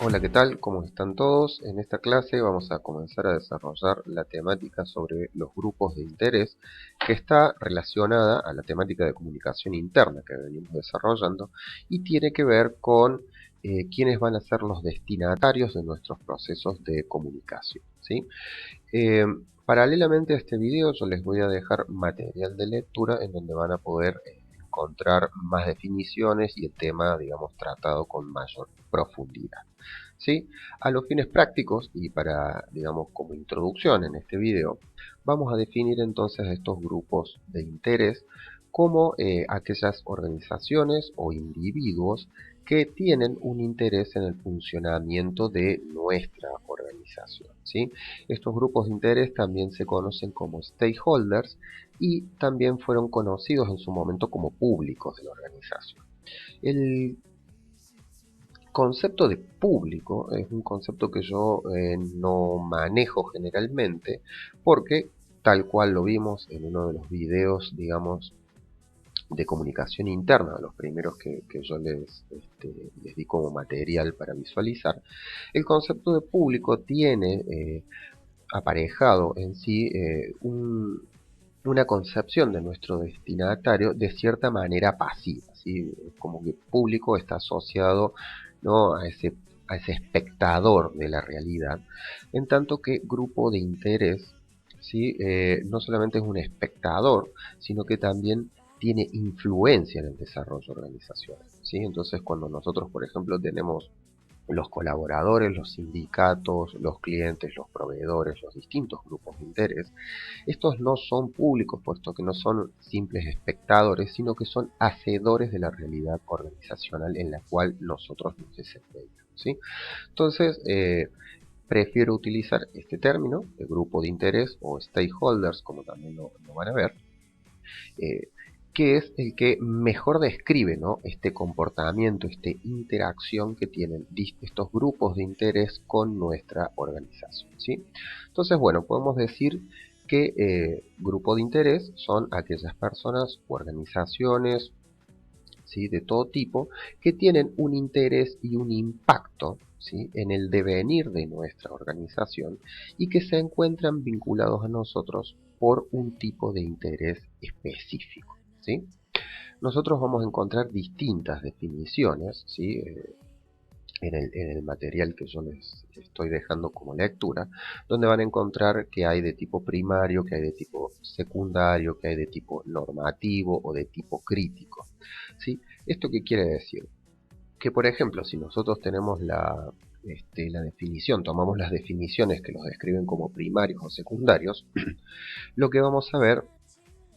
Hola, ¿qué tal? ¿Cómo están todos? En esta clase vamos a comenzar a desarrollar la temática sobre los grupos de interés que está relacionada a la temática de comunicación interna que venimos desarrollando y tiene que ver con quiénes van a ser los destinatarios de nuestros procesos de comunicación, ¿sí? Eh, Paralelamente a este video yo les voy a dejar material de lectura en donde van a poder encontrar más definiciones y el tema, digamos, tratado con mayor profundidad. ¿Sí? A los fines prácticos y para, digamos, como introducción en este video, vamos a definir entonces estos grupos de interés como aquellas organizaciones o individuos que tienen un interés en el funcionamiento de nuestra organización, ¿sí? Estos grupos de interés también se conocen como stakeholders y también fueron conocidos en su momento como públicos de la organización. El concepto de público es un concepto que yo no manejo generalmente porque tal cual lo vimos en uno de los videos, digamos, de comunicación interna, los primeros que yo les di como material para visualizar, el concepto de público tiene aparejado en sí una concepción de nuestro destinatario de cierta manera pasiva, ¿sí? Como que público está asociado, ¿no?, a ese espectador de la realidad, en tanto que grupo de interés, ¿sí? No solamente es un espectador, sino que también tiene influencia en el desarrollo organizacional, ¿sí? Entonces cuando nosotros, por ejemplo, tenemos los colaboradores, los sindicatos, los clientes, los proveedores, los distintos grupos de interés, estos no son públicos, puesto que no son simples espectadores, sino que son hacedores de la realidad organizacional en la cual nosotros nos desempeñamos, ¿sí? Entonces, prefiero utilizar este término, de grupo de interés o stakeholders, como también lo van a ver, eh, que es el que mejor describe, ¿no?, este comportamiento, esta interacción que tienen estos grupos de interés con nuestra organización, ¿sí? Entonces, bueno, podemos decir que grupo de interés son aquellas personas o organizaciones, ¿sí?, de todo tipo que tienen un interés y un impacto, ¿sí?, en el devenir de nuestra organización y que se encuentran vinculados a nosotros por un tipo de interés específico, ¿sí? Nosotros vamos a encontrar distintas definiciones, ¿sí?, en el material que yo les estoy dejando como lectura, donde van a encontrar que hay de tipo primario, que hay de tipo secundario, que hay de tipo normativo o de tipo crítico, ¿sí? ¿Esto qué quiere decir? Que, por ejemplo, si nosotros tenemos la definición, tomamos las definiciones que los describen como primarios o secundarios, lo que vamos a ver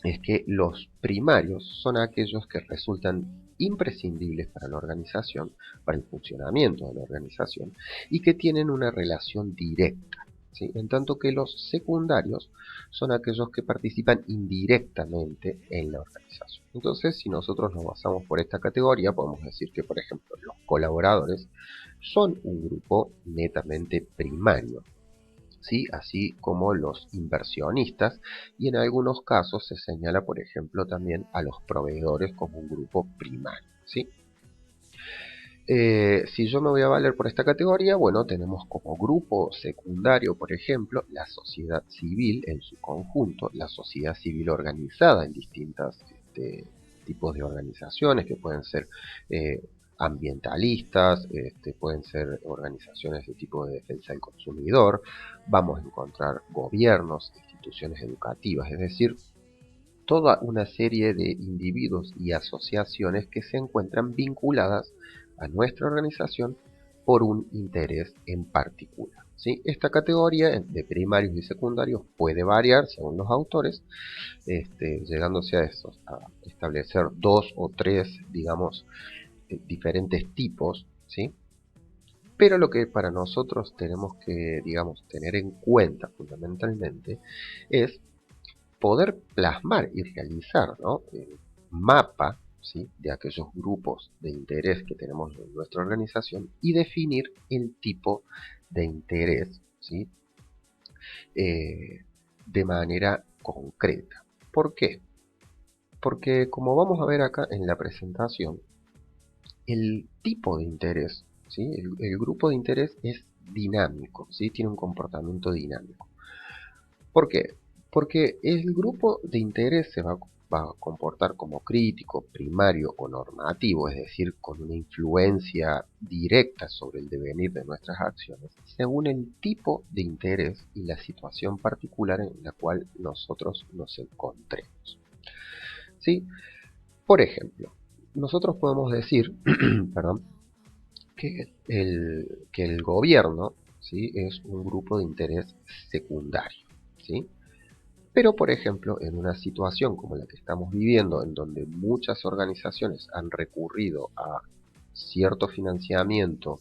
es que los primarios son aquellos que resultan imprescindibles para la organización, para el funcionamiento de la organización, y que tienen una relación directa, ¿sí?, en tanto que los secundarios son aquellos que participan indirectamente en la organización. Entonces, si nosotros nos basamos por esta categoría, podemos decir que, por ejemplo, los colaboradores son un grupo netamente primario, ¿sí?, así como los inversionistas, y en algunos casos se señala, por ejemplo, también a los proveedores como un grupo primario, ¿sí? Si yo me voy a valer por esta categoría, bueno, tenemos como grupo secundario, por ejemplo, la sociedad civil en su conjunto, la sociedad civil organizada en distintos tipos de organizaciones que pueden ser ambientalistas, pueden ser organizaciones de tipo de defensa del consumidor, vamos a encontrar gobiernos, instituciones educativas, es decir, toda una serie de individuos y asociaciones que se encuentran vinculadas a nuestra organización por un interés en particular, ¿sí? Esta categoría de primarios y secundarios puede variar según los autores, llegándose a establecer dos o tres, digamos, diferentes tipos, ¿sí? Pero lo que para nosotros tenemos que, digamos, tener en cuenta fundamentalmente es poder plasmar y realizar, ¿no?, mapa ¿sí?, de aquellos grupos de interés que tenemos en nuestra organización y definir el tipo de interés, ¿sí?, eh, de manera concreta. ¿Por qué? Porque como vamos a ver acá en la presentación, el tipo de interés, ¿sí?, el grupo de interés es dinámico, ¿sí?, tiene un comportamiento dinámico. ¿Por qué? Porque el grupo de interés va a comportar como crítico, primario o normativo, es decir, con una influencia directa sobre el devenir de nuestras acciones, según el tipo de interés y la situación particular en la cual nosotros nos encontremos, ¿sí? Por ejemplo, nosotros podemos decir, perdón, que el gobierno, ¿sí?, es un grupo de interés secundario, ¿sí? Pero, por ejemplo, en una situación como la que estamos viviendo, en donde muchas organizaciones han recurrido a cierto financiamiento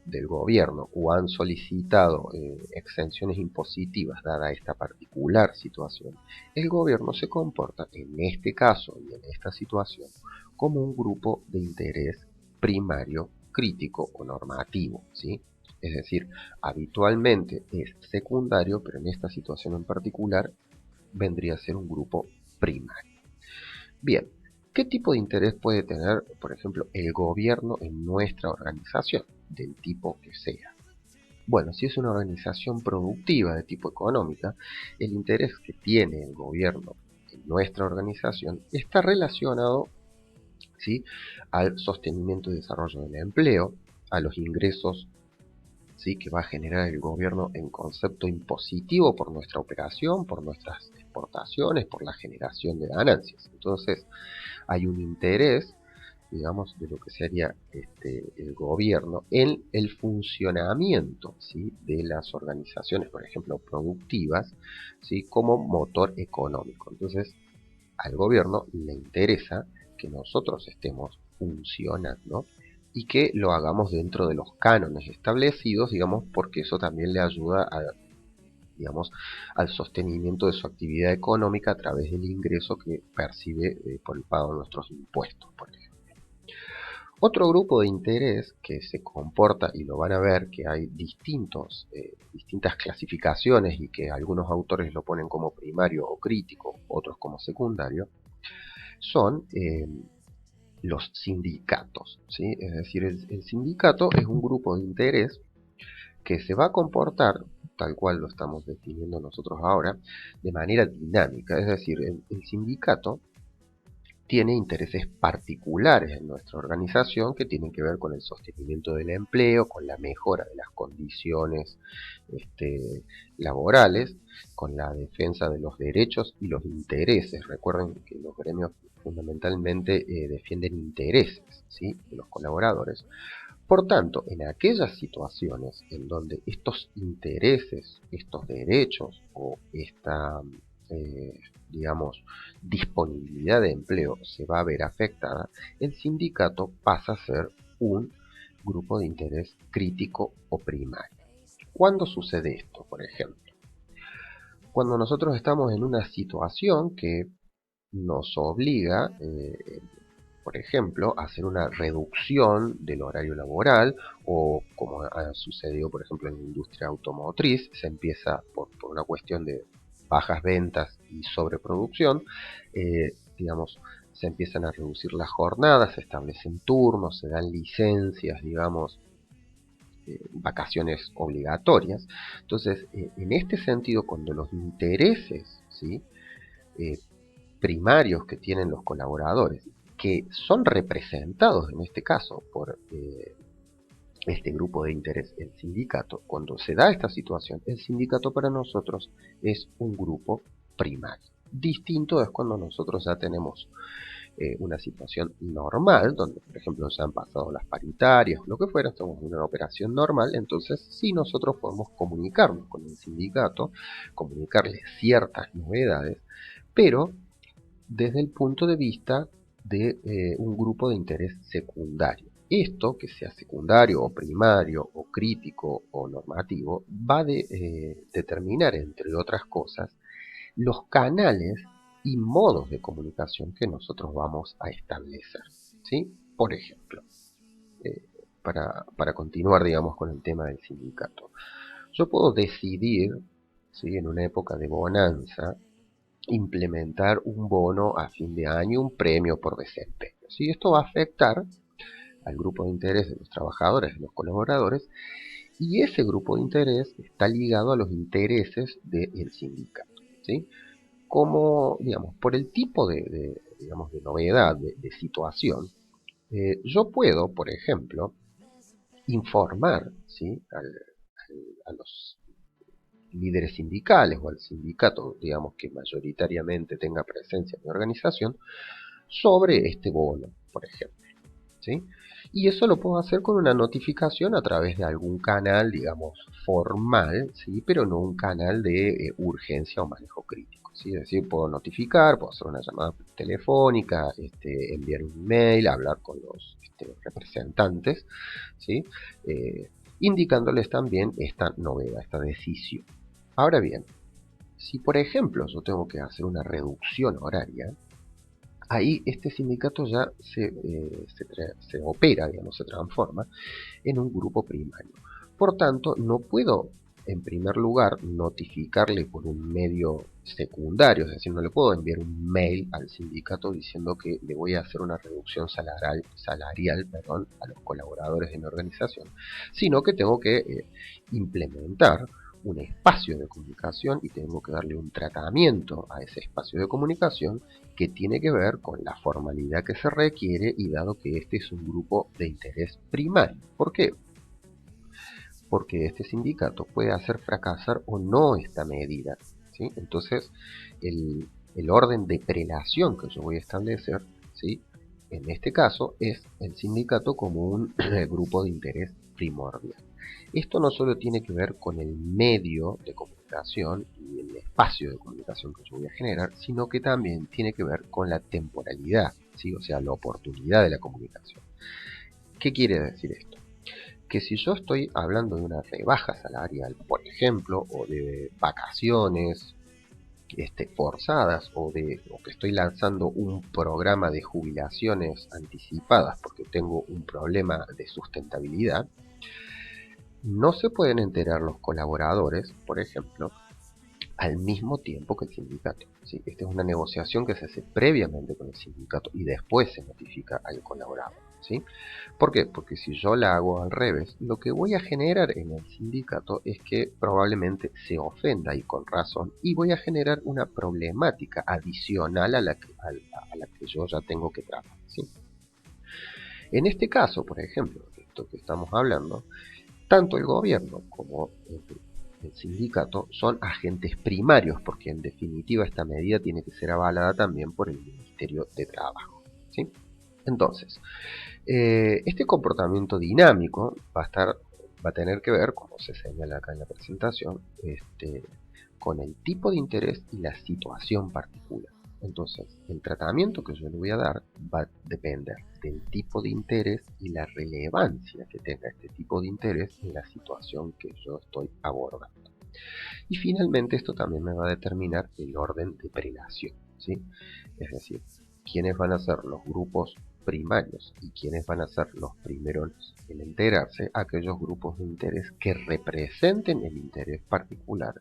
del gobierno o han solicitado exenciones impositivas dada esta particular situación, el gobierno se comporta en este caso y en esta situación como un grupo de interés primario, crítico o normativo, ¿sí? Es decir, habitualmente es secundario, pero en esta situación en particular vendría a ser un grupo primario. Bien, ¿qué tipo de interés puede tener, por ejemplo, el gobierno en nuestra organización, del tipo que sea? Bueno, si es una organización productiva de tipo económica, el interés que tiene el gobierno en nuestra organización está relacionado, ¿sí?, al sostenimiento y desarrollo del empleo, a los ingresos, ¿sí?, que va a generar el gobierno en concepto impositivo por nuestra operación, por nuestras exportaciones, por la generación de ganancias. Entonces, hay un interés, digamos, de lo que sería el gobierno en el funcionamiento, ¿sí?, de las organizaciones, por ejemplo, productivas, ¿sí?, como motor económico. Entonces, al gobierno le interesa que nosotros estemos funcionando y que lo hagamos dentro de los cánones establecidos, digamos, porque eso también le ayuda a, digamos, al sostenimiento de su actividad económica a través del ingreso que percibe por el pago de nuestros impuestos, por ejemplo. Otro grupo de interés que se comporta, y lo van a ver que hay distintas clasificaciones y que algunos autores lo ponen como primario o crítico, otros como secundario, son los sindicatos, ¿sí? Es decir, el sindicato es un grupo de interés que se va a comportar, tal cual lo estamos definiendo nosotros ahora, de manera dinámica. Es decir, el sindicato tiene intereses particulares en nuestra organización que tienen que ver con el sostenimiento del empleo, con la mejora de las condiciones laborales, con la defensa de los derechos y los intereses. Recuerden que los gremios fundamentalmente defienden intereses, ¿sí?, de los colaboradores. Por tanto, en aquellas situaciones en donde estos intereses, estos derechos o esta, eh, digamos, disponibilidad de empleo se va a ver afectada, el sindicato pasa a ser un grupo de interés crítico o primario. ¿Cuándo sucede esto, por ejemplo? Cuando nosotros estamos en una situación que nos obliga, por ejemplo, a hacer una reducción del horario laboral, o como ha sucedido, por ejemplo, en la industria automotriz, se empieza por una cuestión de bajas ventas y sobreproducción, digamos, se empiezan a reducir las jornadas, se establecen turnos, se dan licencias, digamos, vacaciones obligatorias. Entonces, en este sentido, cuando los intereses, ¿sí?, eh, primarios que tienen los colaboradores, que son representados en este caso por este grupo de interés, el sindicato, cuando se da esta situación, el sindicato para nosotros es un grupo primario. Distinto es cuando nosotros ya tenemos una situación normal, donde por ejemplo se han pasado las paritarias o lo que fuera, estamos en una operación normal, entonces sí nosotros podemos comunicarnos con el sindicato, comunicarles ciertas novedades, pero desde el punto de vista de un grupo de interés secundario. Esto, que sea secundario o primario o crítico o normativo, va a determinar, entre otras cosas, los canales y modos de comunicación que nosotros vamos a establecer, ¿sí? Por ejemplo, para continuar, digamos, con el tema del sindicato, yo puedo decidir, ¿sí?, en una época de bonanza, implementar un bono a fin de año, un premio por desempeño, ¿sí? Esto va a afectar al grupo de interés de los trabajadores, de los colaboradores, y ese grupo de interés está ligado a los intereses del sindicato, ¿sí? Como, digamos, por el tipo digamos, de novedad, de situación, yo puedo, por ejemplo, informar, ¿sí?, a los líderes sindicales o al sindicato, digamos, que mayoritariamente tenga presencia en mi organización, sobre este bono, por ejemplo, ¿sí? Y eso lo puedo hacer con una notificación a través de algún canal, digamos, formal, ¿sí?, pero no un canal de urgencia o manejo crítico, ¿sí? Es decir, puedo notificar, puedo hacer una llamada telefónica, enviar un email, hablar con los representantes, ¿sí?, indicándoles también esta novedad, esta decisión. Ahora bien, si por ejemplo yo tengo que hacer una reducción horaria, ahí este sindicato ya se opera, digamos, se transforma en un grupo primario. Por tanto, no puedo, en primer lugar, notificarle por un medio secundario, es decir, no le puedo enviar un mail al sindicato diciendo que le voy a hacer una reducción salarial, a los colaboradores de mi organización, sino que tengo que implementar un espacio de comunicación y tengo que darle un tratamiento a ese espacio de comunicación que tiene que ver con la formalidad que se requiere y dado que este es un grupo de interés primario. ¿Por qué? Porque este sindicato puede hacer fracasar o no esta medida, ¿sí? Entonces, el orden de prelación que yo voy a establecer, ¿sí?, en este caso es el sindicato como un grupo de interés primordial. Esto no solo tiene que ver con el medio de comunicación y el espacio de comunicación que yo voy a generar, sino que también tiene que ver con la temporalidad, ¿sí?, o sea, la oportunidad de la comunicación. ¿Qué quiere decir esto? Que si yo estoy hablando de una rebaja salarial, por ejemplo, o de vacaciones forzadas, o que estoy lanzando un programa de jubilaciones anticipadas porque tengo un problema de sustentabilidad, no se pueden enterar los colaboradores, por ejemplo, al mismo tiempo que el sindicato, ¿sí? Esta es una negociación que se hace previamente con el sindicato y después se notifica al colaborador, ¿sí? ¿Por qué? Porque si yo la hago al revés, lo que voy a generar en el sindicato es que probablemente se ofenda, y con razón, y voy a generar una problemática adicional a la que yo ya tengo que tratar, ¿sí? En este caso, por ejemplo, esto que estamos hablando, tanto el gobierno como el sindicato son agentes primarios, porque en definitiva esta medida tiene que ser avalada también por el Ministerio de Trabajo, ¿sí? Entonces, este comportamiento dinámico va a tener que ver, como se señala acá en la presentación, con el tipo de interés y la situación particular. Entonces, el tratamiento que yo le voy a dar va a depender del tipo de interés y la relevancia que tenga este tipo de interés en la situación que yo estoy abordando. Y finalmente esto también me va a determinar el orden de prelación, ¿sí? Es decir, quiénes van a ser los grupos primarios y quiénes van a ser los primeros en enterarse, aquellos grupos de interés que representen el interés particular,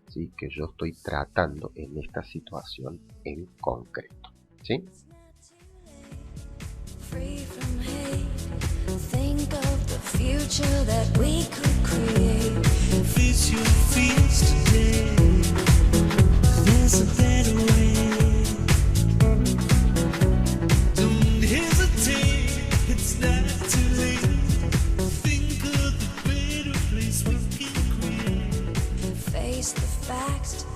¿sí?, que yo estoy tratando en esta situación en concreto, ¿sí? Face the facts.